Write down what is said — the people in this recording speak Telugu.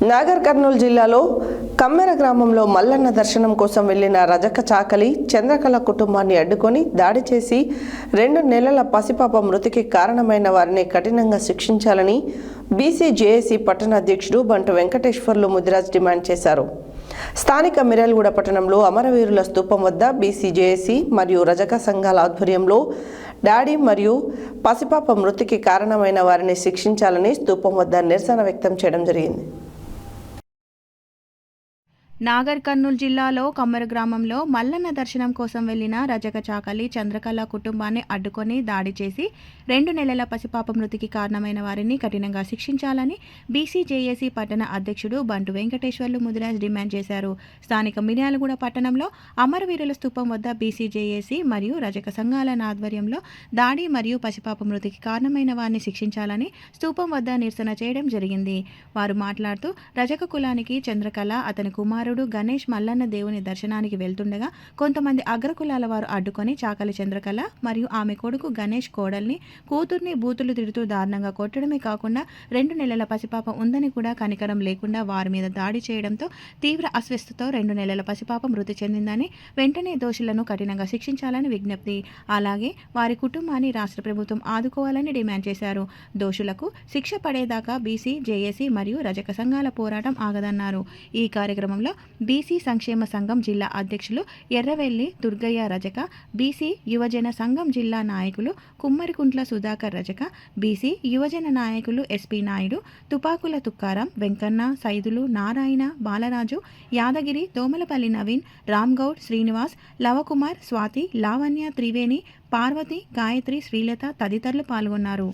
నాగర్ కర్నూలు జిల్లాలో కమ్మెర గ్రామంలో మల్లన్న దర్శనం కోసం వెళ్లిన రజక చాకలి చంద్రకళ కుటుంబాన్ని అడ్డుకొని దాడి చేసి 2 నెలల పసిపాప మృతికి కారణమైన వారిని కఠినంగా శిక్షించాలని బీసీ జేఏసీ పట్టణ అధ్యక్షుడు బంటు వెంకటేశ్వర్లు ముదిరాజ్ డిమాండ్ చేశారు. స్థానిక మిర్యాలగూడ పట్టణంలో అమరవీరుల స్తూపం వద్ద బీసీ జేఏసీ మరియు రజక సంఘాల ఆధ్వర్యంలో డాడీ మరియు పసిపాప మృతికి కారణమైన వారిని శిక్షించాలని స్తూపం వద్ద నిరసన వ్యక్తం చేయడం జరిగింది. నాగర్ కర్నూలు జిల్లాలో కమ్మెర గ్రామంలో మల్లన్న దర్శనం కోసం వెళ్లిన రజక చాకలి చంద్రకళ కుటుంబాన్ని అడ్డుకొని దాడి చేసి 2 నెలల పసిపాప మృతికి కారణమైన వారిని కఠినంగా శిక్షించాలని బీసీ జేఏసీ పట్టణ అధ్యక్షుడు బంటు వెంకటేశ్వర్లు ముదిరాజ్ డిమాండ్ చేశారు. స్థానిక మిర్యాలగూడ పట్టణంలో అమరవీరుల స్తూపం వద్ద బీసీ జేఏసీ మరియు రజక సంఘాల ఆధ్వర్యంలో దాడి మరియు పసిపాప మృతికి కారణమైన వారిని శిక్షించాలని స్తూపం వద్ద నిరసన చేయడం జరిగింది. వారు మాట్లాడుతూ రజక కులానికి చంద్రకళ అతని కుమారుడు గణేష్ మల్లన్న దేవుని దర్శనానికి వెళ్తుండగా కొంతమంది అగ్రకులాల వారు అడ్డుకొని చాకలి చంద్రకళ మరియు ఆమె కొడుకు గణేష్ కోడల్ని కూతుర్ని బూతులు తిడుతూ దారుణంగా కొట్టడమే కాకుండా 2 నెలల పసిపాప ఉందని కూడా కనికరం లేకుండా వారి మీద దాడి చేయడంతో తీవ్ర అస్వస్థతో 2 నెలల పసిపాప మృతి చెందిందని వెంటనే దోషులను కఠినంగా శిక్షించాలని విజ్ఞప్తి. అలాగే వారి కుటుంబాన్ని రాష్ట్ర ప్రభుత్వం ఆదుకోవాలని డిమాండ్ చేశారు. దోషులకు శిక్ష పడేదాకా బీసీ జేఏసీ మరియు రజక సంఘాల పోరాటం ఆగదన్నారు. ఈ కార్యక్రమంలో బీసీ సంక్షేమ సంఘం జిల్లా అధ్యక్షులు ఎర్రవెల్లి దుర్గయ్య రజక, బీసీ యువజన సంఘం జిల్లా నాయకులు కుమ్మరికుంట్ల సుధాకర్ రజక, బీసీ యువజన నాయకులు ఎస్పీ నాయుడు, తుపాకుల తుక్కారం, వెంకన్న, సైదులు, నారాయణ, బాలరాజు, యాదగిరి, దోమలపల్లి నవీన్, రామ్గౌడ్, శ్రీనివాస్, లవకుమార్, స్వాతి, లావణ్య, త్రివేణి, పార్వతి, గాయత్రి, శ్రీలత తదితరులు పాల్గొన్నారు.